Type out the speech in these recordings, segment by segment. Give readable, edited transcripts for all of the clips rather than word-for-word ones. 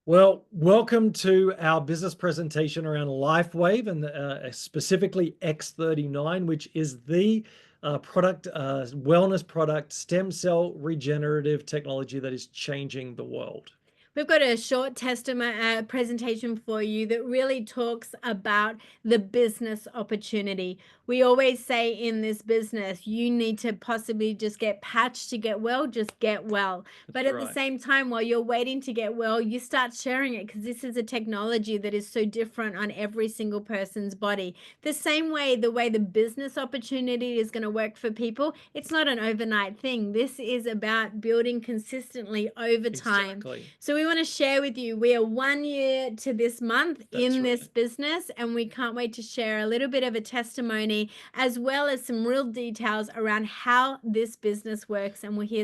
Well, welcome to our business presentation around LifeWave and specifically X39, which is the wellness product, stem cell regenerative technology that is changing the world. We've got a short testimony presentation for you that really talks about the business opportunity. We always say in this business, you need to possibly just get patched to get well, just get well. That's But at the right. same time, while you're waiting to get well, you start sharing it because this is a technology that is so different on every single person's body. The same way, the way the business opportunity is going to work for people, it's not an overnight thing. This is about building consistently over time. Exactly. So we want to share with you, we are 1 year to this month That's in this right. business, and we can't wait to share a little bit of a testimony as well as some real details around how this business works. And we'll hear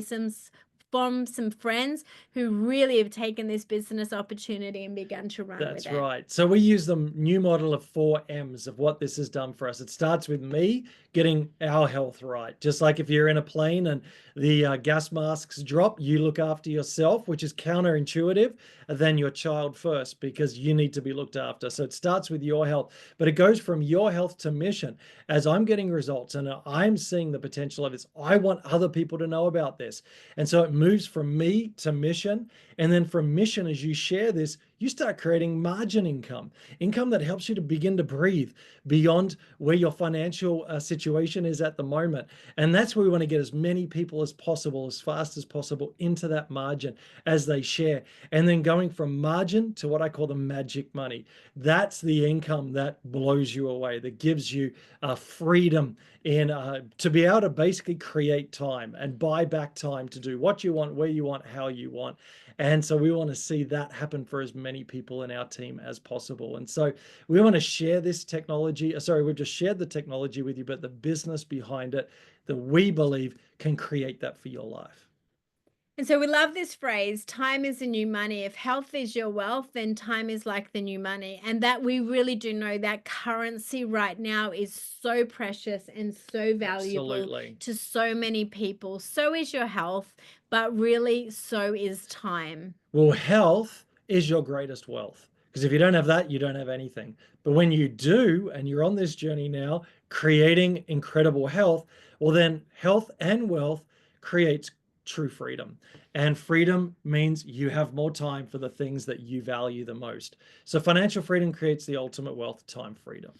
from some friends who really have taken this business opportunity and begun to run with That's it. right. So we use the new model of 4 M's of what this has done for us. It starts with me getting our health right. Just like if you're in a plane and the gas masks drop, you look after yourself, which is counterintuitive, than your child first because you need to be looked after. So it starts with your health, but it goes from your health to mission. As I'm getting results and I'm seeing the potential of this, I want other people to know about this. And so it moves from me to mission. And then from mission, as you share this, you start creating margin income that helps you to begin to breathe beyond where your financial situation is at the moment. And that's where we want to get as many people as possible, as fast as possible into that margin as they share. And then going from margin to what I call the magic money. That's the income that blows you away, that gives you freedom in to be able to basically create time and buy back time to do what you want, where you want, how you want. And so we want to see that happen for as many people in our team as possible. And so we want to share this technology. Sorry, we've just shared the technology with you, but the business behind it that we believe can create that for your life. And so we love this phrase, time is the new money. If health is your wealth, then time is like the new money. And that we really do know that currency right now is so precious and so valuable Absolutely. to so many people. So is your health, but really so is time. Well, health is your greatest wealth because if you don't have that, you don't have anything. But when you do, and you're on this journey now, creating incredible health, well, then health and wealth creates true freedom. And freedom means you have more time for the things that you value the most. So financial freedom creates the ultimate wealth, time freedom.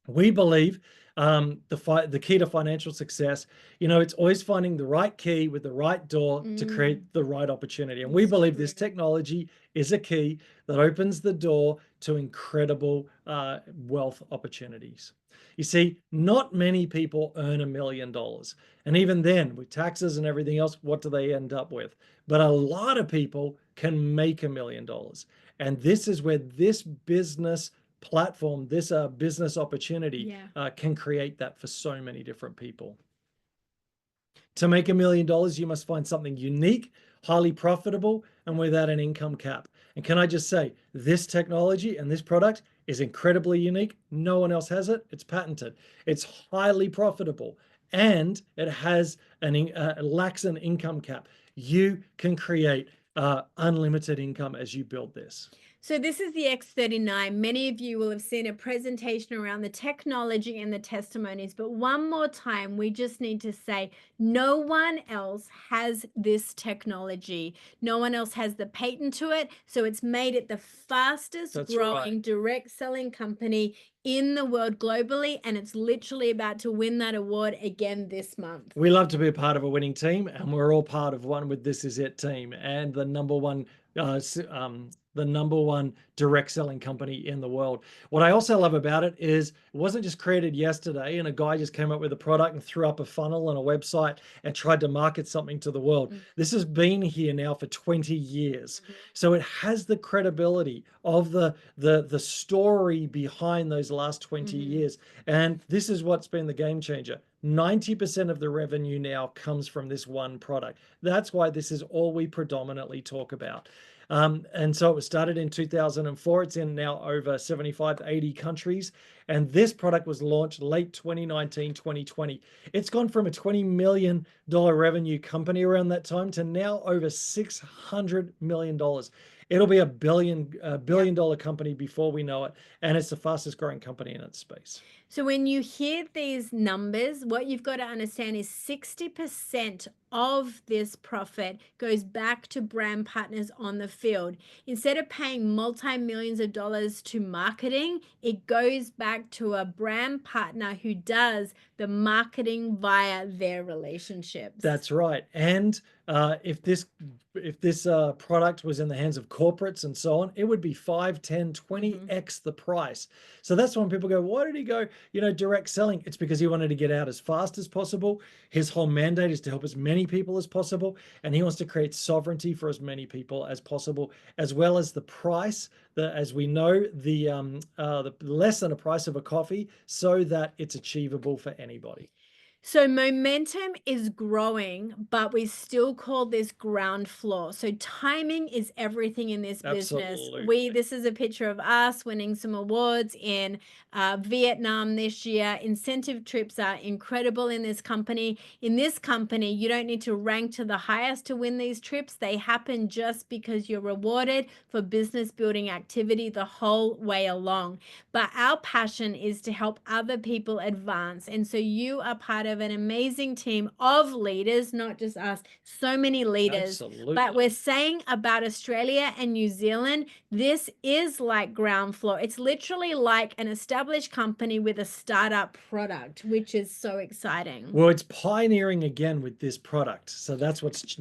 We believe the key to financial success, it's always finding the right key with the right door to Mm, create the right opportunity. And we it's believe this true. technology is a key that opens the door to incredible wealth opportunities. You see, not many people earn $1 million. And even then, with taxes and everything else, what do they end up with? But a lot of people can make $1 million. And this is where this business platform, this business opportunity Yeah. can create that for so many different people. To make $1 million, you must find something unique, highly profitable, and without an income cap. And can I just say, this technology and this product is incredibly unique. No one else has it. It's patented. It's highly profitable, and it has lacks an income cap. You can create unlimited income as you build this. So this is the X39. Many of you will have seen a presentation around the technology and the testimonies, but one more time, we just need to say no one else has this technology. No one else has the patent to it. So it's made it the fastest That's right. growing direct selling company in the world globally, and it's literally about to win that award again this month. We love to be a part of a winning team, and we're all part of one with This Is It team and uh, the number one direct selling company in the world. What I also love about it is it wasn't just created yesterday and a guy just came up with a product and threw up a funnel and a website and tried to market something to the world. Mm, This has been here now for 20 years. mhm. So it has the credibility of the story behind those last 20 Mhm. years. And this is what's been the game changer. 90% of the revenue now comes from this one product. That's why this is all we predominantly talk about. And so it was started in 2004. It's in now over 75 to 80 countries. And this product was launched late 2019, 2020. It's gone from a $20 million revenue company around that time to now over $600 million. It'll be a billion dollar company before we know it. And it's the fastest growing company in its space. So when you hear these numbers, what you've got to understand is 60% of this profit goes back to brand partners on the field. Instead of paying multi-millions of dollars to marketing, it goes back to a brand partner who does the marketing via their relationships. That's right. And if this product was in the hands of corporates and so on, it would be 5, 10, 20x the price. So that's when people go, why did he go, direct selling? It's because he wanted to get out as fast as possible. His whole mandate is to help as many people as possible. And he wants to create sovereignty for as many people as possible, as well as the price. As we know, the less than a price of a coffee, so that it's achievable for anybody. So momentum is growing, but we still call this ground floor. So timing is everything in this business. Absolutely. This is a picture of us winning some awards in Vietnam this year. Incentive trips are incredible in this company. In this company, you don't need to rank to the highest to win these trips. They happen just because you're rewarded for business building activity the whole way along. But our passion is to help other people advance. And so you are part of an amazing team of leaders, not just us, so many leaders. Absolutely. But we're saying about Australia and New Zealand, this is like ground floor. It's literally like an established company with a startup product, which is so exciting. Well, it's pioneering again with this product. So that's what's,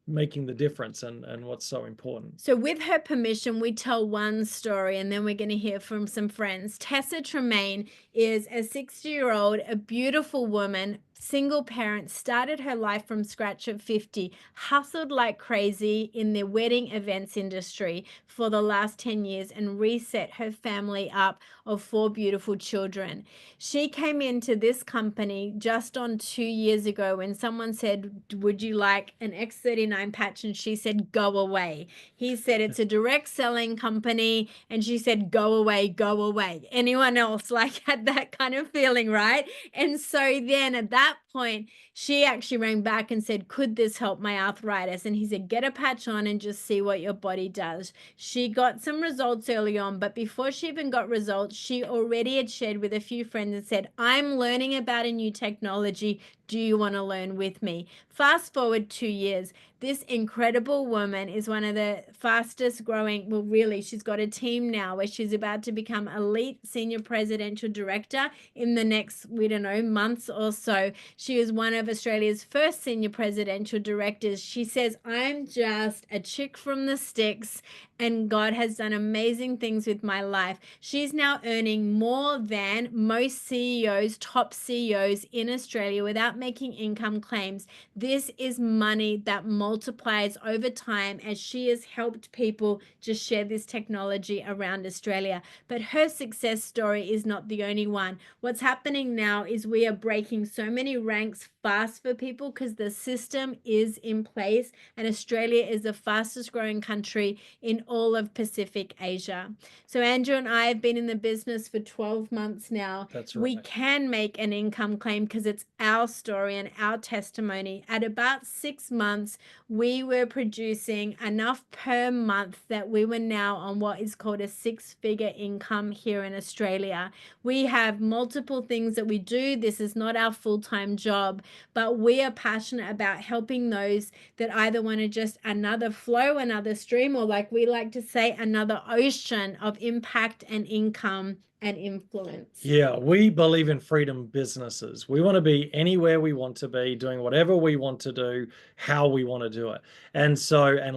making the difference and what's so important. So with her permission, we tell one story and then we're going to hear from some friends. Tessa Tremaine is a 60-year-old, a beautiful woman, single parent, started her life from scratch at 50, hustled like crazy in the wedding events industry for the last 10 years and reset her family up of 4 beautiful children. She came into this company just on 2 years ago when someone said, would you like an X39 patch? And she said, go away. He said, it's a direct selling company. And she said, go away, go away. Anyone else had that kind of feeling, right? And so then at that point, she actually rang back and said, could this help my arthritis? And he said, get a patch on and just see what your body does. She got some results early on, but before she even got results, she already had shared with a few friends and said, I'm learning about a new technology. Do you want to learn with me? Fast forward 2 years. This incredible woman is one of the fastest growing, well, really, she's got a team now where she's about to become elite senior presidential director in the next, we don't know, months or so. She is one of Australia's first senior presidential directors. She says, I'm just a chick from the sticks and God has done amazing things with my life. She's now earning more than most CEOs, top CEOs in Australia without making income claims. This is money that multiplies over time as she has helped people just share this technology around Australia. But her success story is not the only one. What's happening now is we are breaking so many ranks fast for people because the system is in place, and Australia is the fastest growing country in all of Pacific Asia. So Andrew and I have been in the business for 12 months now. That's right. We can make an income claim because it's our story and our testimony. At about 6 months, we were producing enough per month that we were now on what is called a 6-figure income here in Australia. We have multiple things that we do. This is not our full-time job, but we are passionate about helping those that either want to just another flow, another stream, or like we like to say, another ocean of impact and income and influence. Yeah, we believe in freedom businesses. We want to be anywhere we want to be, doing whatever we want to do, how we want to do it. And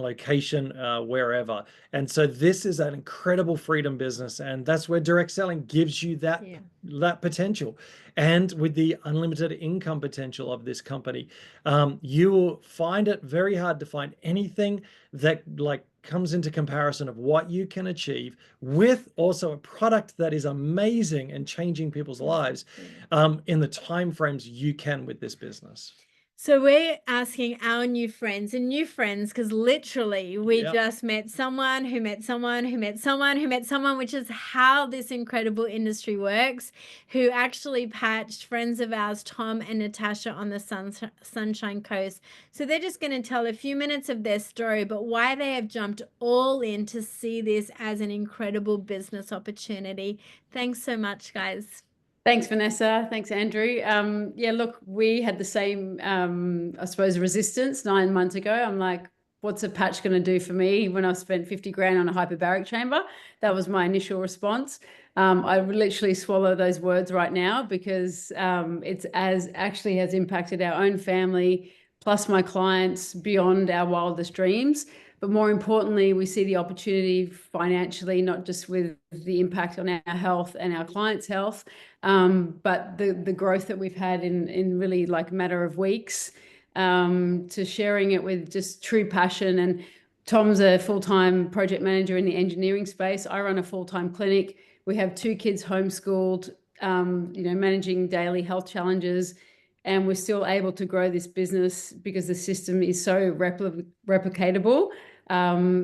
location, wherever. And so this is an incredible freedom business. And that's where direct selling gives you that potential. And with the unlimited income potential of this company, you will find it very hard to find anything that comes into comparison of what you can achieve with also a product that is amazing and changing people's lives in the time frames you can with this business. So we're asking our new friends and new friends, because literally we Yep. just met someone who met someone who met someone who met someone, which is how this incredible industry works, who actually patched friends of ours, Tom and Natasha, on the Sunshine Coast. So they're just going to tell a few minutes of their story, but why they have jumped all in to see this as an incredible business opportunity. Thanks so much, guys. Thanks, Vanessa. Thanks, Andrew. Yeah, look, we had the same, I suppose, resistance 9 months ago. I'm like, what's a patch going to do for me when I spent 50 grand on a hyperbaric chamber? That was my initial response. I literally swallow those words right now because it's actually has impacted our own family, plus my clients beyond our wildest dreams. But more importantly, we see the opportunity financially, not just with the impact on our health and our clients' health, but the growth that we've had in really like a matter of weeks, to sharing it with just true passion. And Tom's a full-time project manager in the engineering space. I run a full-time clinic. We have 2 kids homeschooled, managing daily health challenges. And we're still able to grow this business because the system is so replicatable,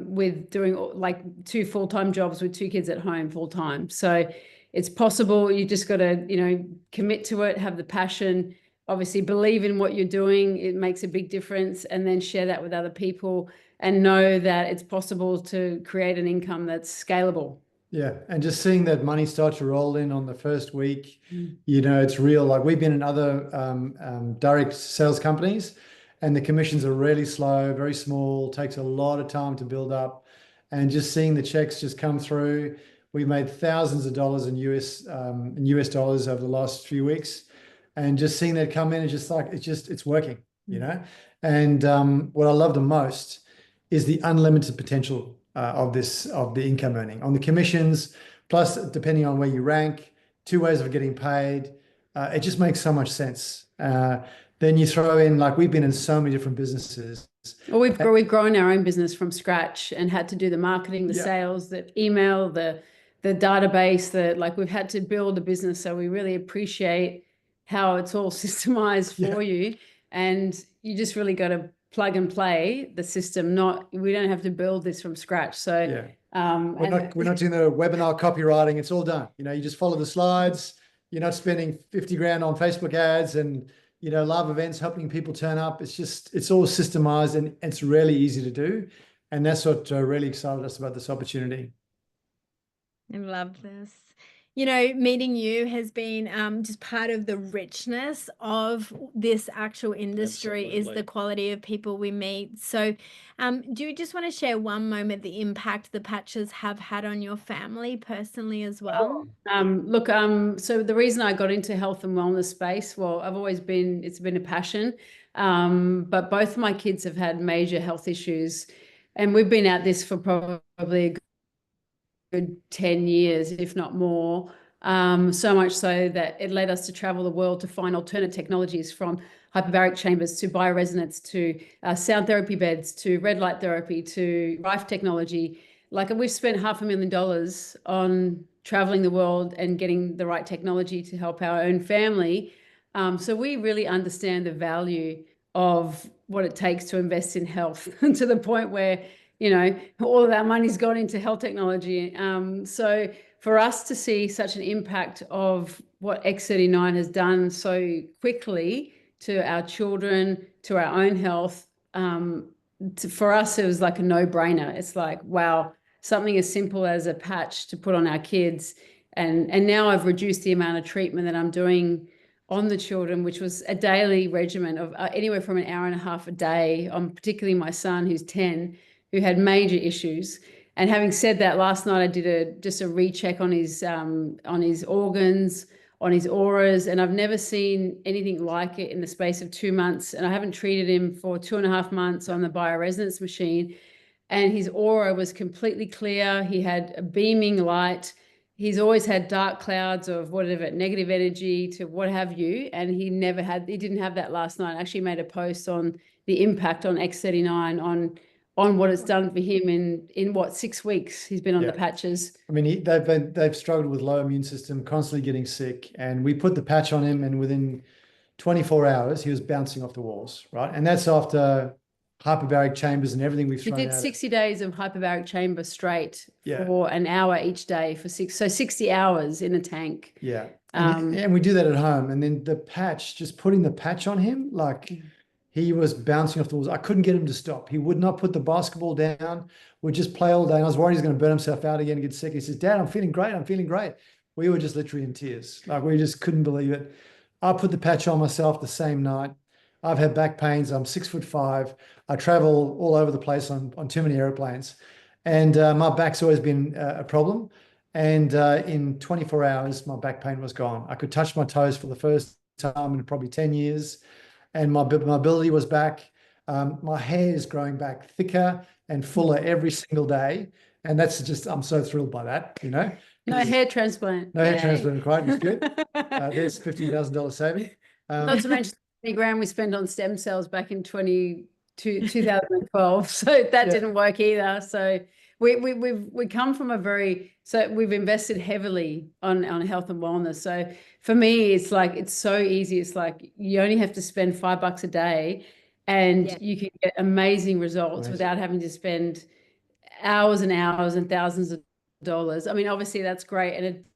with doing like 2 full-time jobs with 2 kids at home full-time. So it's possible. You just got to, commit to it, have the passion, obviously believe in what you're doing. It makes a big difference, and then share that with other people and know that it's possible to create an income that's scalable. Yeah, and just seeing that money start to roll in on the first week, it's real. Like we've been in other direct sales companies, and the commissions are really slow, very small, takes a lot of time to build up, and just seeing the checks just come through. We made thousands of dollars in US dollars over the last few weeks, and just seeing that come in is just like it's working, And what I love the most is the unlimited potential of the income earning on the commissions, plus depending on where you rank, 2 ways of getting paid. It just makes so much sense. Then you throw in, like we've been in so many different businesses. Well, we've grown our own business from scratch and had to do the marketing, the sales, the email, the database, we've had to build a business. So we really appreciate how it's all systemized for you. And you just really got to plug and play the system. We don't have to build this from scratch. So we're not doing the webinar copywriting. It's all done. You just follow the slides. You're not spending 50 grand on Facebook ads and live events helping people turn up. It's all systemized, and it's really easy to do. And that's what really excited us about this opportunity. I love this. Meeting you has been just part of the richness of this actual industry. Is the quality of people we meet. So do you just want to share one moment, the impact the patches have had on your family personally as well? So the reason I got into health and wellness space, well, it's been a passion, but both my kids have had major health issues, and we've been at this for probably a good 10 years, if not more. So much so that it led us to travel the world to find alternate technologies, from hyperbaric chambers to bioresonance to sound therapy beds to red light therapy to Rife technology. We've spent $500,000 on traveling the world and getting the right technology to help our own family. So we really understand the value of what it takes to invest in health to the point where all of our money's gone into health technology. So for us to see such an impact of what X39 has done so quickly to our children, to our own health, for us, it was like a no-brainer. It's like, wow, something as simple as a patch to put on our kids. And now I've reduced the amount of treatment that I'm doing on the children, which was a daily regimen of anywhere from an hour and a half a day, on particularly my son, who's 10, who had major issues. And having said that, last night I did just a recheck on his organs, on his auras, and I've never seen anything like it in the space of 2 months. And I haven't treated him for 2.5 months on the bioresonance machine, and his aura was completely clear. He had a beaming light. He's always had dark clouds of whatever, negative energy to what have you, and he didn't have that last night. I actually made a post on the impact on X39 on what it's done for him in what, 6 weeks he's been on the patches. I mean, they've struggled with low immune system, constantly getting sick, and we put the patch on him, and within 24 hours, he was bouncing off the walls, right? And that's after hyperbaric chambers and everything we've He thrown did out. 60 days of hyperbaric chamber straight Yeah. for an hour each day for 60 hours in a tank. Yeah. And we do that at home. And then the patch, just putting the patch on him, like he was bouncing off the walls. I couldn't get him to stop. He would not put the basketball down, would just play all day. And I was worried he's going to burn himself out again and get sick. He says, Dad, I'm feeling great. I'm feeling great. We were just literally in tears. Like we just couldn't believe it. I put the patch on myself the same night. I've had back pains. I'm 6'5". I travel all over the place on too many airplanes. And my back's always been a problem. And in 24 hours, my back pain was gone. I could touch my toes for the first time in probably 10 years. And my mobility was back. My hair is growing back thicker and fuller every single day. And that's just, I'm so thrilled by that, you know. No hair transplant. No hair transplant required. It's good. There's $15,000 saving. Not to mention the 20 grand we spent on stem cells back in 2012. So that didn't work either. So we come from we've invested heavily on health and wellness. So for me, it's like, it's so easy. It's like you only have to spend $5 a day and you can get amazing results without having to spend hours and hours and thousands of dollars. I mean, obviously that's great. And it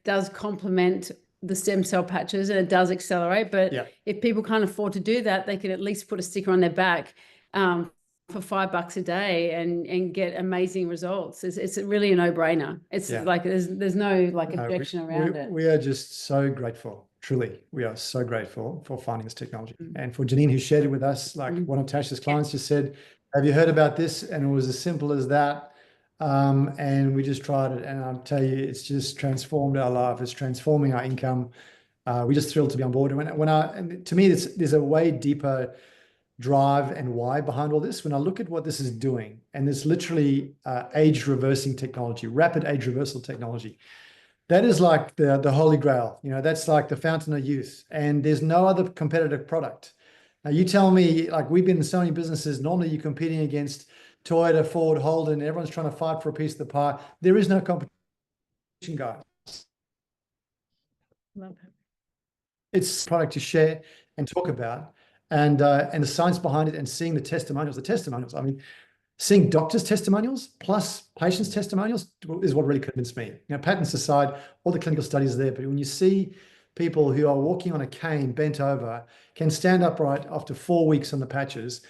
does complement the stem cell patches and it does accelerate. But if people can't afford to do that, they can at least put a sticker on their back for $5 a day and get amazing results. It's really a no-brainer. It's like there's no objection around it. We are just so grateful. Truly, we are so grateful for finding this technology. And for Janine, who shared it with us, like one of Tasha's clients just said, have you heard about this? And it was as simple as that. And we just tried it. And I'll tell you, it's just transformed our life. It's transforming our income. We're just thrilled to be on board. And to me, there's a way deeper drive and why behind all this. When I look at what this is doing, and there's literally age reversing technology, rapid age reversal technology. That is like the holy grail, you know, that's like the fountain of youth, and there's no other competitive product. Now you tell me, like we've been in so many businesses, normally you're competing against Toyota, Ford, Holden, everyone's trying to fight for a piece of the pie. There is no competition, guys. Love it. It's a product to share and talk about, and the science behind it, and seeing the testimonials. I mean, seeing doctors' testimonials plus patients' testimonials is what really convinced me. You know, patents aside, all the clinical studies are there, but when you see people who are walking on a cane, bent over, can stand upright after 4 weeks on the patches,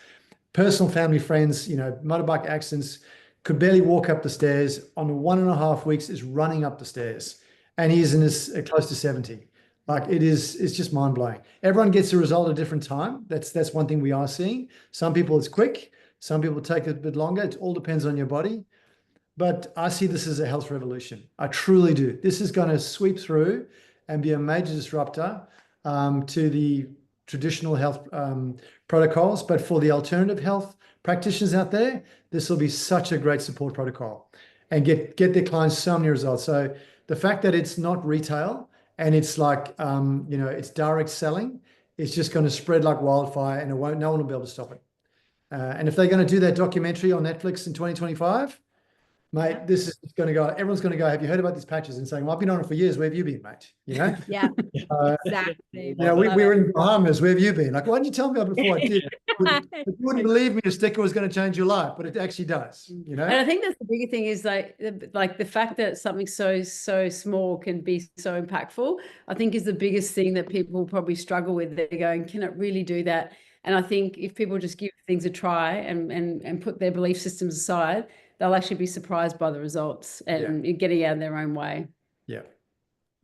personal family friends, you know, motorbike accidents, could barely walk up the stairs, on 1.5 weeks is running up the stairs, and he's in his close to 70. Like it's just mind blowing. Everyone gets a result at a different time. That's one thing we are seeing. Some people it's quick. Some people take a bit longer. It all depends on your body. But I see this as a health revolution. I truly do. This is going to sweep through and be a major disruptor to the traditional health protocols. But for the alternative health practitioners out there, this will be such a great support protocol and get their clients so many results. So the fact that it's not retail and it's like, you know, it's direct selling, it's just going to spread like wildfire, and no one will be able to stop it. And if they're going to do that documentary on Netflix in 2025, mate, this is going to go, everyone's going to go, have you heard about these patches? And saying, well, I've been on it for years. Where have you been, mate? You know? Exactly. You know, we were in Bahamas. Where have you been? Like, why didn't you tell me before I did? You wouldn't believe me, a sticker was going to change your life, but it actually does, you know? And I think that's the bigger thing is like the fact that something so small can be so impactful, I think is the biggest thing that people probably struggle with. They're going, can it really do that? And I think if people just give things a try and put their belief systems aside, they'll actually be surprised by the results and getting out of their own way. Yeah.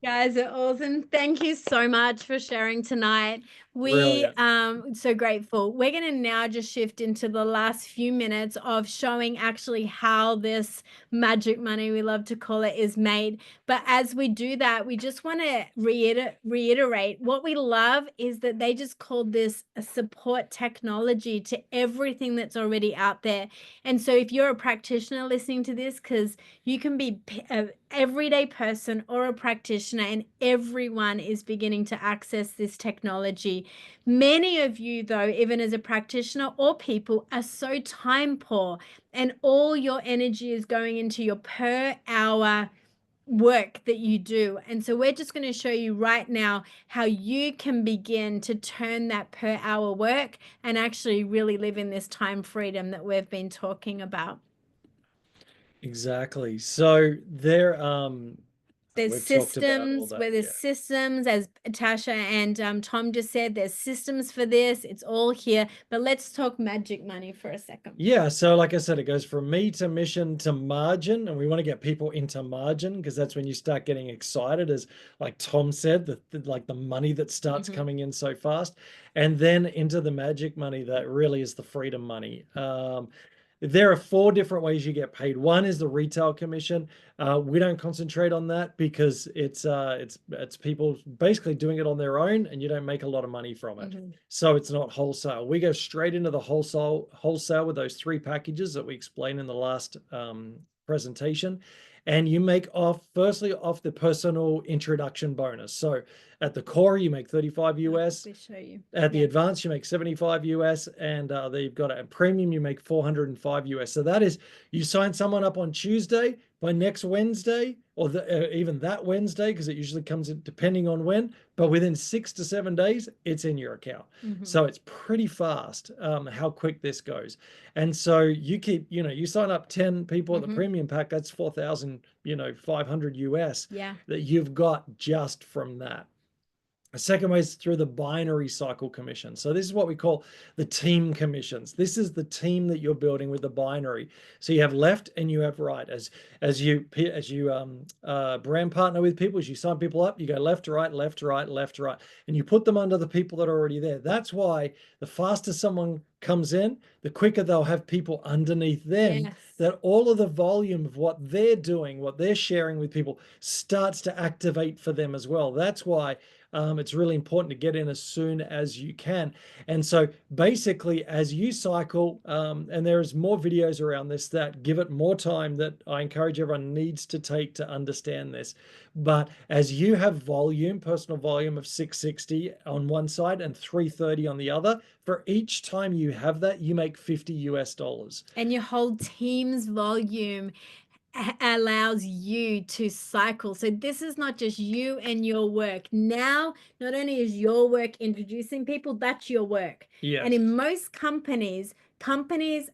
Guys are awesome. Thank you so much for sharing tonight. We so grateful. We're going to now just shift into the last few minutes of showing actually how this magic money, we love to call it, is made. But as we do that, we just want to reiterate what we love is that they just called this a support technology to everything that's already out there. And so if you're a practitioner listening to this, because you can be an everyday person or a practitioner, and everyone is beginning to access this technology. Many of you, though, even as a practitioner or people, are so time poor, and all your energy is going into your per hour work that you do. And so we're just going to show you right now how you can begin to turn that per hour work and actually really live in this time freedom that we've been talking about. Exactly. So there, there's we've talked about all systems that, where there's yeah. systems, as Tasha and Tom just said, there's systems for this. It's all here. But let's talk magic money for a second. Yeah, so like I said, it goes from me to mission to margin, and we want to get people into margin because that's when you start getting excited, as like Tom said, like the money that starts coming in so fast, and then into the magic money that really is the freedom money. There are 4 different ways you get paid. One is the retail commission. We don't concentrate on that because it's people basically doing it on their own, and you don't make a lot of money from it. So it's not wholesale. We go straight into the wholesale with those 3 packages that we explained in the last presentation. And you make firstly off the personal introduction bonus. So at the core, you make 35 US. Show you. At the advanced, you make 75 US, and there you've got a premium, you make 405 US. So that is, you sign someone up on Tuesday, by next Wednesday, or even that Wednesday, because it usually comes in depending on when, but within 6 to 7 days, it's in your account. So it's pretty fast how quick this goes. And so you keep, you sign up 10 people at the premium pack, that's 4,000, 500 US that you've got just from that. The second way is through the binary cycle commission. So this is what we call the team commissions. This is the team that you're building with the binary. So you have left and you have right. As you brand partner with people, as you sign people up, you go left to right, left to right, left to right, and you put them under the people that are already there. That's why the faster someone comes in, the quicker they'll have people underneath them. That all of the volume of what they're doing, what they're sharing with people, starts to activate for them as well. That's why it's really important to get in as soon as you can. And so basically, as you cycle, and there's more videos around this that give it more time that I encourage everyone needs to take to understand this. But as you have volume, personal volume of 660 on one side and 330 on the other, for each time you have that, you make 50 US dollars. And your whole team's volume allows you to cycle. So this is not just you and your work. Now, not only is your work introducing people, that's your work. And in most companies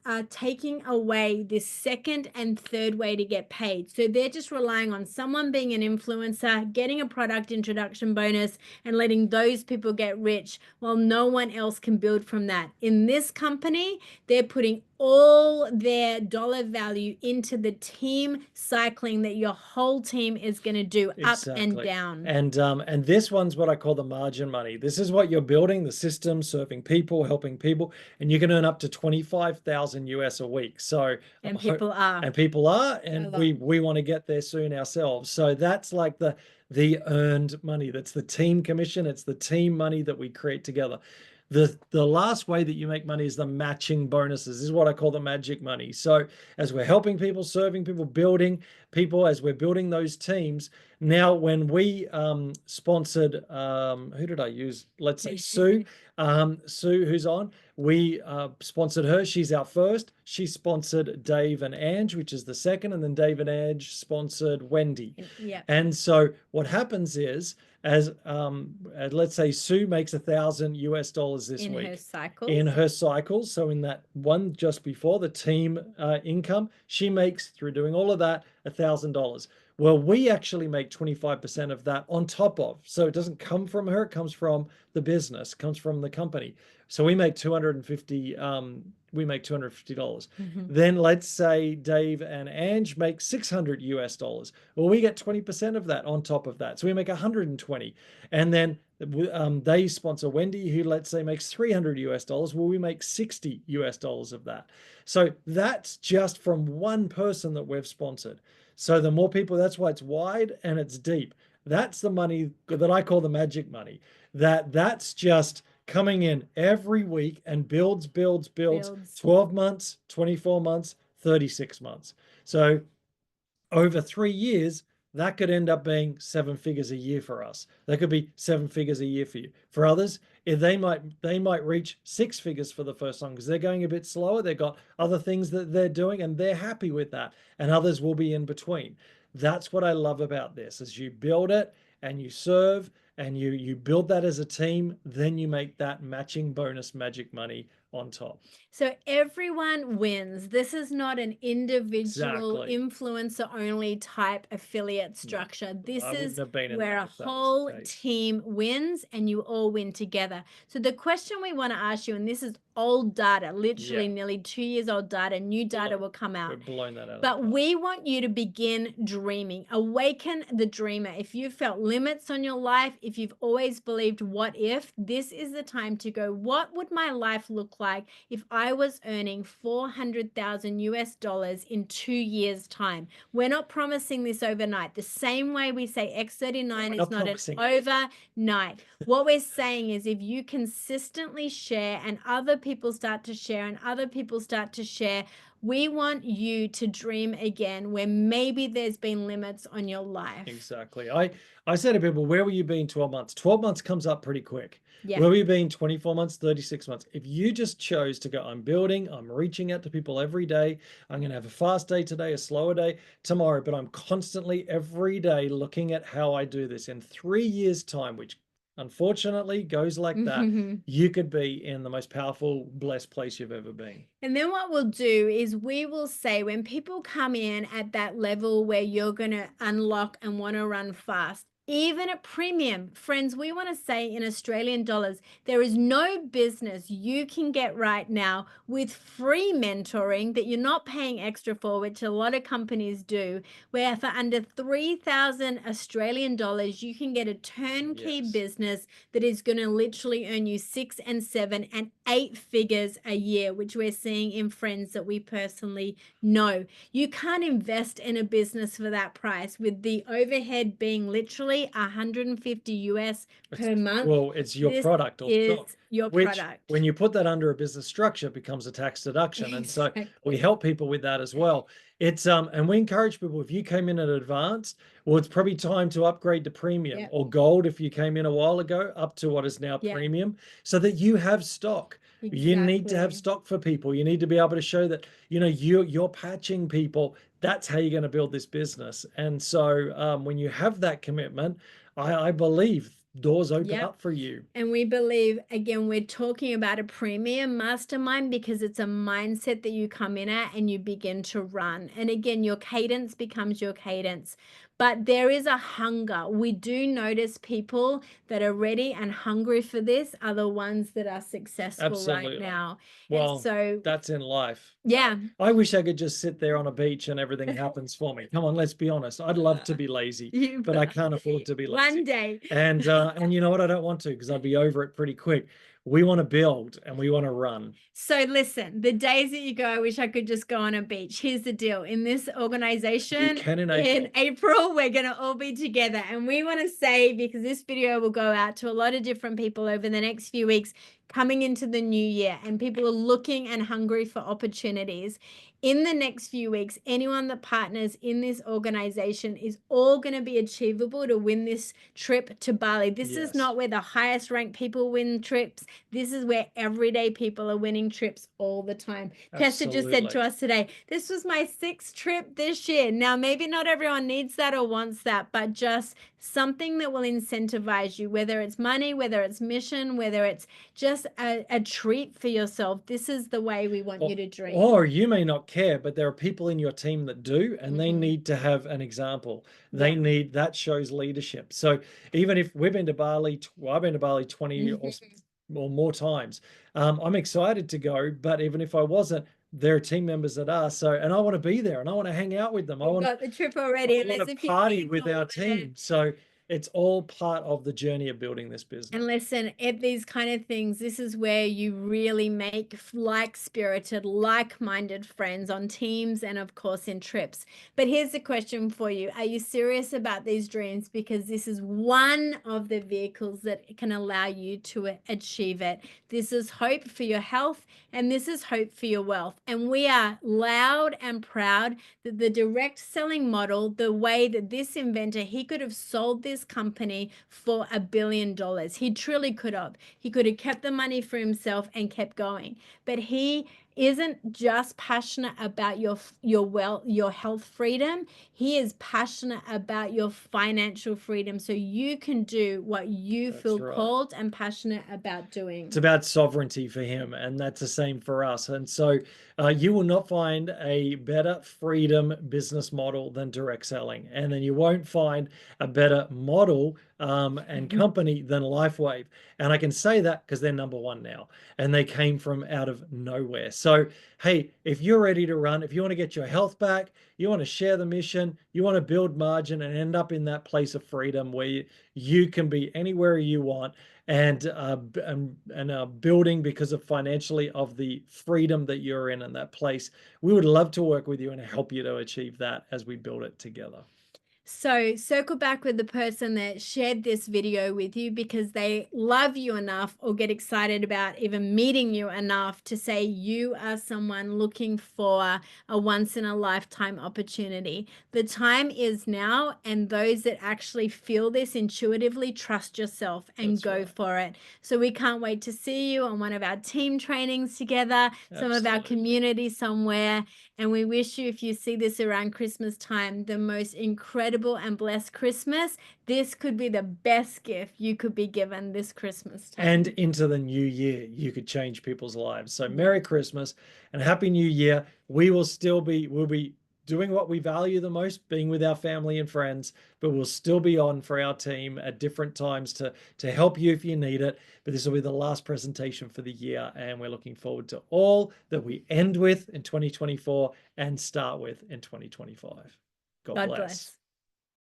are taking away this second and third way to get paid. So they're just relying on someone being an influencer, getting a product introduction bonus, and letting those people get rich while no one else can build from that. In this company, they're putting all their dollar value into the team cycling that your whole team is going to do up and down. And this one's what I call the margin money. This is what you're building, the system, serving people, helping people, and you can earn up to 25,000 US a week. So people are, and we want to get there soon ourselves. So that's like the earned money. That's the team commission. It's the team money that we create together. The last way that you make money is the matching bonuses. This is what I call the magic money. So as we're helping people, serving people, building people, as we're building those teams, now when we sponsored, who did I use? Let's say Sue, Sue who's on, we sponsored her. She's our first. She sponsored Dave and Ange, which is the second, and then Dave and Ange sponsored Wendy. And so what happens is, as let's say Sue makes 1,000 US dollars this week in her cycle. So in that one just before the team income, she makes, through doing all of that, $1,000. Well, we actually make 25% of that on top of. So it doesn't come from her, it comes from the business, comes from the company. So we make $250. Then let's say Dave and Ange make 600 US dollars. Well, we get 20% of that on top of that. So we make 120. And then they sponsor Wendy, who let's say makes 300 US dollars. Well, we make 60 US dollars of that. So that's just from one person that we've sponsored. So the more people, that's why it's wide and it's deep. That's the money that I call the magic money. That's just coming in every week and builds 12 months, 24 months, 36 months. So over 3 years, that could end up being 7 figures a year for us. That could be 7 figures a year for you. For others, they might reach 6 figures for the first time because they're going a bit slower. They've got other things that they're doing and they're happy with that. And others will be in between. That's what I love about this, is you build it and you serve and you build that as a team, then you make that matching bonus magic money on top. So everyone wins. This is not an individual Exactly. influencer only type affiliate structure. This I wouldn't is have been in where that a if that was the whole case. team wins and you all win together. So the question we want to ask you, and this is old data, literally Yeah. nearly 2 years old data, new data will come We're out. blowing that out of the But park. we want you to begin dreaming. Awaken the dreamer. If you felt limits on your life, if you've always believed what if, this is the time to go, what would my life look like if I was earning 400,000 US dollars in 2 years' time? We're not promising this overnight. The same way we say X39 is not an overnight. What we're saying is if you consistently share and other people start to share and other people start to share, we want you to dream again where maybe there's been limits on your life. Exactly. I say to people, where will you be in 12 months? 12 months comes up pretty quick. Yeah. Where will you be in 24 months, 36 months? If you just chose to go, I'm building, I'm reaching out to people every day. I'm going to have a fast day today, a slower day tomorrow, but I'm constantly every day looking at how I do this. In 3 years' time, which unfortunately goes like that, you could be in the most powerful, blessed place you've ever been. And then what we'll do is we will say when people come in at that level where you're going to unlock and want to run fast, even at premium, friends, we want to say in Australian dollars, there is no business you can get right now with free mentoring that you're not paying extra for, which a lot of companies do, where for under 3,000 Australian dollars, you can get a turnkey business that is going to literally earn you 6 and 7 and 8 figures a year, which we're seeing in friends that we personally know. You can't invest in a business for that price with the overhead being literally 150 US per month. Well, it's your This product or is stock, your which product. when you put that under a business structure, it becomes a tax deduction. And so we Exactly. help people with that as well. It's and we encourage people, if you came in at advanced, well, it's probably time to upgrade to premium or gold if you came in a while ago, up to what is now premium, so that you have stock. You need to have stock for people. You need to be able to show that, you know, you're patching people. That's how you're going to build this business. And so when you have that commitment, I believe doors open up for you. And we believe, again, we're talking about a premium mastermind because it's a mindset that you come in at and you begin to run. And again, your cadence becomes your cadence. But there is a hunger. We do notice people that are ready and hungry for this are the ones that are successful right now. Well, and so that's in life. Yeah. I wish I could just sit there on a beach and everything happens for me. Come on, let's be honest. I'd love to be lazy, but I can't afford to be lazy. One day. And you know what? I don't want to, because I'd be over it pretty quick. We want to build and we want to run. So listen, the days that you go, I wish I could just go on a beach. Here's the deal. In this organization, in April, we're going to all be together. And we want to say, because this video will go out to a lot of different people over the next few weeks coming into the new year, and people are looking and hungry for opportunities. In the next few weeks, anyone that partners in this organization is all going to be achievable to win this trip to Bali. This is not where the highest ranked people win trips. This is where everyday people are winning trips all the time. Tessa just said to us today, this was my 6th trip this year. Now, maybe not everyone needs that or wants that, but just something that will incentivize you, whether it's money, whether it's mission, whether it's just a treat for yourself. This is the way we want you to dream. Or you may not care, but there are people in your team that do, and they need to have an example. They need, that shows leadership. So even if we've been to Bali, well, I've been to Bali 20 or more times. I'm excited to go, but even if I wasn't, there are team members that are. So, and I want to be there and I want to hang out with them. I want got the trip already. I want to party with our team. So it's all part of the journey of building this business. And listen, at these kind of things, this is where you really make like-spirited, like-minded friends on teams and, of course, in trips. But here's the question for you. Are you serious about these dreams? Because this is one of the vehicles that can allow you to achieve it. This is hope for your health, and this is hope for your wealth. And we are loud and proud that the direct selling model, the way that this inventor, he could have sold this company for $1 billion. He truly could have. He could have kept the money for himself and kept going. But he isn't just passionate about your health freedom. He is passionate about your financial freedom, so you can do what you That's feel right. called and passionate about doing. It's about sovereignty for him, and that's the same for us. And so you will not find a better freedom business model than direct selling. And then you won't find a better model and company than LifeWave. And I can say that because they're #1 now, and they came from out of nowhere. So, hey, if you're ready to run, if you want to get your health back, you want to share the mission, you want to build margin and end up in that place of freedom where you can be anywhere you want, and building because of financially of the freedom that you're in that place. We would love to work with you and help you to achieve that as we build it together. So circle back with the person that shared this video with you because they love you enough or get excited about even meeting you enough to say you are someone looking for a once-in-a-lifetime opportunity. The time is now, and those that actually feel this intuitively, trust yourself and That's go right. for it. So we can't wait to see you on one of our team trainings together, some of our Absolutely. community somewhere. And we wish you, if you see this around Christmas time, the most incredible and blessed Christmas. This could be the best gift you could be given this Christmas time. And into the new year, you could change people's lives. So Merry Christmas and Happy New Year. We'll be doing what we value the most, being with our family and friends, but we'll still be on for our team at different times to help you if you need it. But this will be the last presentation for the year, and we're looking forward to all that we end with in 2024 and start with in 2025. God bless.